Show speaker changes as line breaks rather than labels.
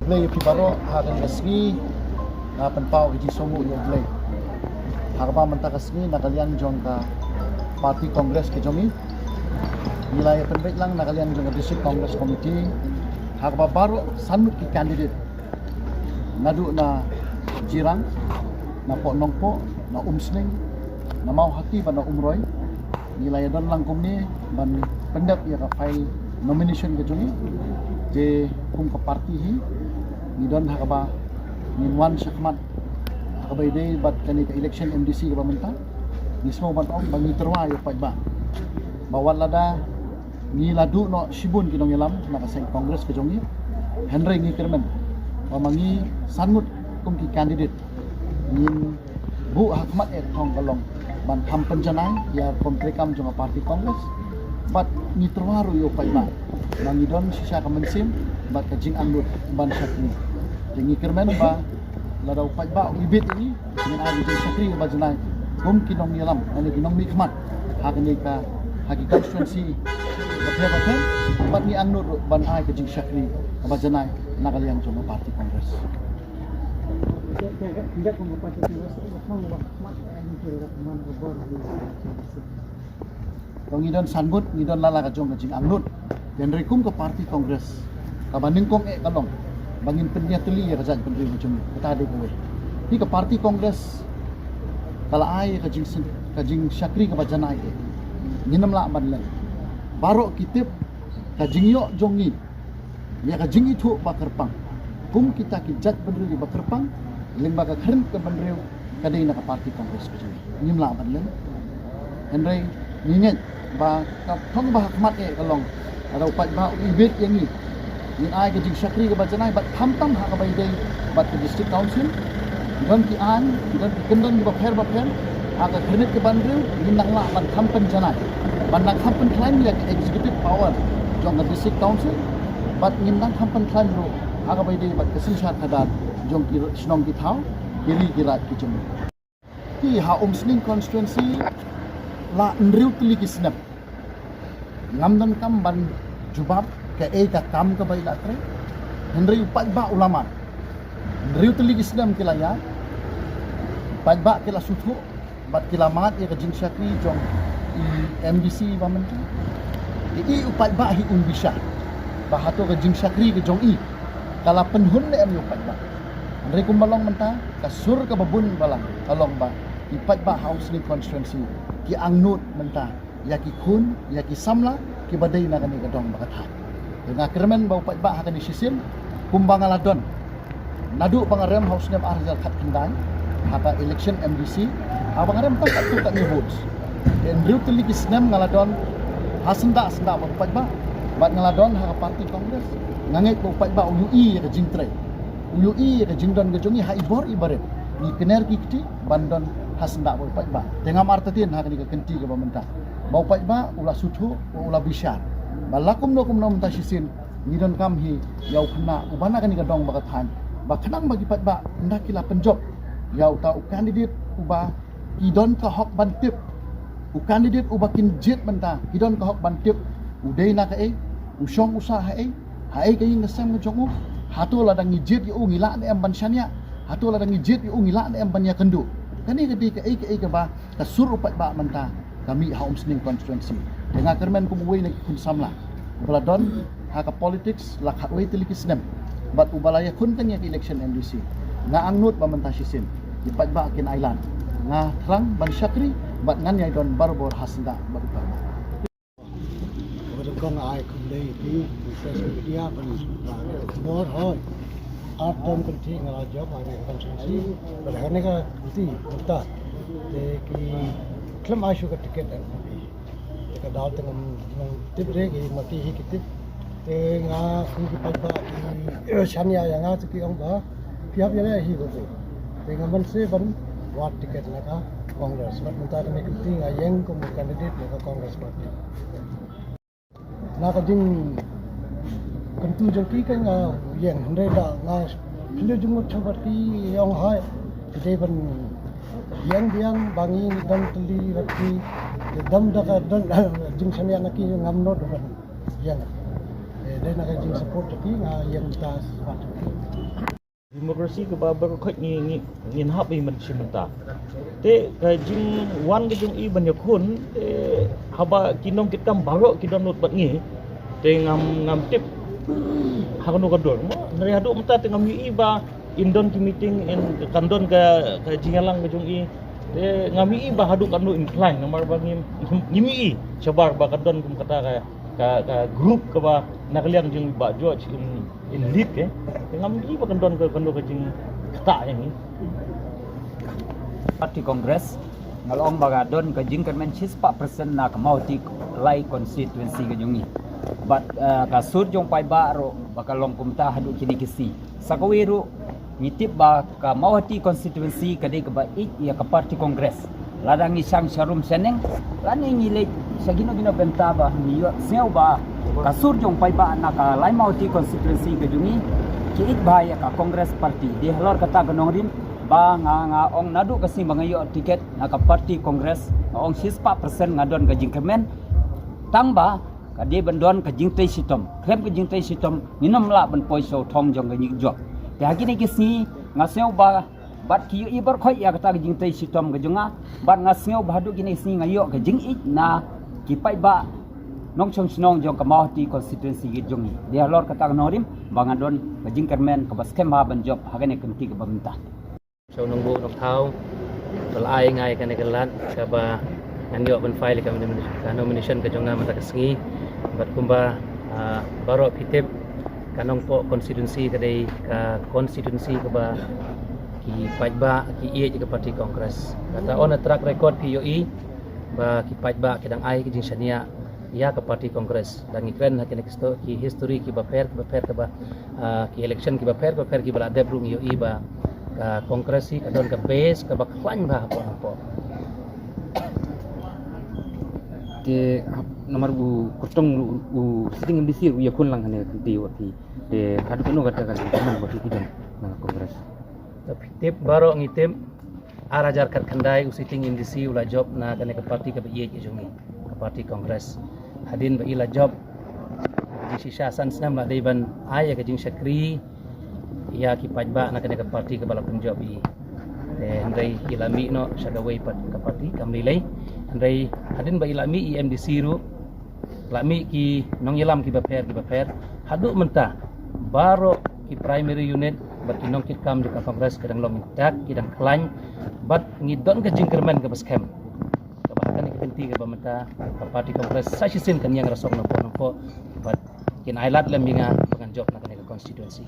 Play pibaro hagan kasmi na penpau iji somu yo play. Harba menta kasmi na kalian jong ka parti kongres ke jongi. Nilai penbet lang na kalian jong district congress committee. Harba baru sanut ki candidate. Nadu na jirang na po nongpo na umsling na mau hati ba na umroy. Nilai dan lang kumni ban pendap ya ka file nomination ke jongi. Je kum ke parti hi ni don hakaba minwan syakmat hakaba ide bat kani ke election MDC ke pamenta ni semua bantong bangi terwa yo pa ba bawal lada ni ladu no shibun kinong yalam na kaseng kongres ke jongi Henry ngi kermen pamangi sanmut kum ki candidate nin bu hakmat thong kalong ban tham penjanai ya komprekam jonga parti kongres bat ni terwaru yo pa ba mangi don sisa kamensim bat kajing angut ban syakni jengi kermen ba ladau pai ba ibit ini dengan agi jeng syakri ba jenai gum kinong yalam ane kinong mikmat hakni ka hagi constituency bathe bat ni angut ban ai kajing syakri ba jenai nakaliang jong parti kongres
tidak mengupati
ngidon sangut ngidon lala ka jong kajing angut dan rekum ke parti kongres kabanding kong kalong bangin pendia teli ya kajak pendiri macam kita ada kowe ni ke parti kongres kala ai kajing syakri ke bajan ai nginam la banlan baro kitip kajing yo jongi ya kajing itu bakerpang kum kita kijat pendiri bakerpang lembaga keren ke pendiri kadai na ke parti kongres ke jongi ngim la banlan henry ninget ba ka thong ba hakmat kalong ada upat ba ibit yang ni ni ai ke jing syakri ke bajanai bat tham ha ka bai dei bat ke district council dan ki an dan kendon ba pher ha ka kredit ke bandru ni nak la ban tham penjanai ban nak tham pen klaim ya ke executive power jong ke district council bat ngin nak tham pen klaim ro ha ka bai dei bat ke sinshat kadar jong ki snong ki thau kiri kirat ki jeng ki ha umsning constituency la nriu tli ki snap ngamdan kam ban jubab ke ka kam ke bai latre henry upat ba ulama henry teli islam kilaya upat ba kila suthu bat kilamat ya ke jing syakri jong MDC ba menta i upat ba hi un bisa bahato ke jing syakri ke jong i kala penhun ne am upat ba henry kumbalong menta kasur ke babun balang kalong ba upat ba house ni constituency ki angnut menta ya ki kun ya ki samla ki badai na kani kadong bakatha dengan kermen bau pat ba hakani sisim kumbang aladon nadu bangarem house nem arzal khat kendai hata election MDC abangarem tak tu tak ni votes en riu teli ki snem ngaladon hasenda bau pat ba bat ngaladon ha parti kongres nganget bau pat ba UI ke jingtre UI ke jingdon ke jongi ha ibor ibaret ni kener ki kiti bandon hasenda bau pat ba dengan artatin hakani ke kenti ke pemerintah bau pat ba ulah suthu ulah bisyar balakum no menta sisin nidon kam hi yau kena ubana kani kadong bakathan ba kenang bagi pat ba ndak kila penjob yau ta candidate uba kidon ka hok bantip candidate uba kin jet menta kidon ka hok bantip udai na ka usong usaha hai ka ing ngasam ngongu hatu la dang jet yu ngila ne am bansyanya hatu la dang jet yu ngila ne am banya kendu kani ka ka ba kasur upat ba menta kami ha umsning constituency dengan kermen kumuwi na kun samla baladon ha ka politics la khatway tilikisnem bat ubalaya kunteng ya election MDC nga angnut pamantasisin ipat ba kin island nga terang ban syakri bat ngan yai don barbor hasda barupa
kong ai kum dei di social media ban bor hoy atom kunti ngala job ai constituency balane ka kunti mutta de ki klem aishu ka tiket ka daw tengam tip re ki mati hi kitip te nga ku ki pa shania ya nga ki ong ba piap ya hi go te nga man se ban wat tiket la ka congress bat muta ne ki nga yeng ko candidate ka congress party na ka ding kentu jengki kan nga yeng hande da nga pile jungut chabarti yong hai te ban yang bangi dan teli rati dam da ka dan jing samya naki ngamno do ban yang dan nak jing support tapi yang kita sepatu.
Demokrasi ke babar khoi ngin hap i man simenta te ka jing wan ke jing i ban yakun te haba kinong kitam baro kidon nut bat ngi te ngam tip hakno ka dor mo nari hadu mta te ngam i ba indon ki meeting in kandon ka jingalang ke jung i te ngam i ba hadu kanu incline nomor ba ngim i sabar ba kandon kum kata ka group ka ba nakaliang jing ba George in lead ke ngam i ba kandon ka jing kata yang ni
Parti Kongres ngalong bagadon ka jing kan menchis 4% na kamau ti lai constituency ka jungi but ka sur jong pai ba ro bakalong kumta hadu kini kisi sakawiru ngitip ba ka mau ti constituency ka de ka ba ya ka Parti Kongres ladang isang sharum seneng lani ngile sagino gino benta ba niyo seu ba ka sur jong pai ba na ka lai mau ti constituency ka jungi ki it ba ya ka Kongres Parti di halor kata ganong rin ba nga ong nadu kasi mangayo tiket naka Parti Kongres ong 4% ngadon ka jingkemen tangba kadi bandon ka jingtay sitom krem ka jingtay sitom ninom la ban poi so thong jong ka jok te hagini kisi ngaseu ba bat kiyo ibar khoi ya kata ka jingtay sitom ka junga bat ngaseu ba hadu gini si ngayo ka jing it na kipai ba nong chong snong jong ka mau ti constituency gi jongi dia lor kata norim bangadon ka jingkemen ka baskem ha ban job hagani kenti ka bamta
so nunggu nok thau pelai ngai kan kelan kaba nganyo ban file ka nomination ka jonga mata kasngi bat kumba baro pitip kanong po constituency kadai ka constituency ka ba ki pajba ki ie ka Parti Kongres kata on a track record POE ba ki pajba kedang ai ki jing sania ya ka Parti Kongres dan ikren hakene kisto ki history ki ba fair ka ba ki election ki ba fair ki bala debrung IOI ba ka Kongres si kadon ka base ka ba kwan ba po
ke nomor bu kotong u sitting in disir ya kun lang hane ti wati de hadu kanu kata kan teman bagi kita na Kongres
tapi tip baro ngitip arajar kat kandai u sitting in DC ula job na kane ka parti ka biye jungi ka Parti Kongres hadin ba ila job di sisasan snam la deban aya ka jing sakri ya ki pajba na kane ka parti ka bala penjob i andai ilami no sagaway pat ka parti kamlilay andai hadin ba ilami IMDC ru lami ki nong ilam ki baper hadu menta baro ki primary unit bat kinong kit kam ka Kongres kadang long dak kidang klan bat ngidon ka jingkermen ka baskem ka bahkan ki penti ka bamenta ka Parti Kongres sa sisin kan yang rasong no po bat kin ailat lam minga pangan job na kanila constituency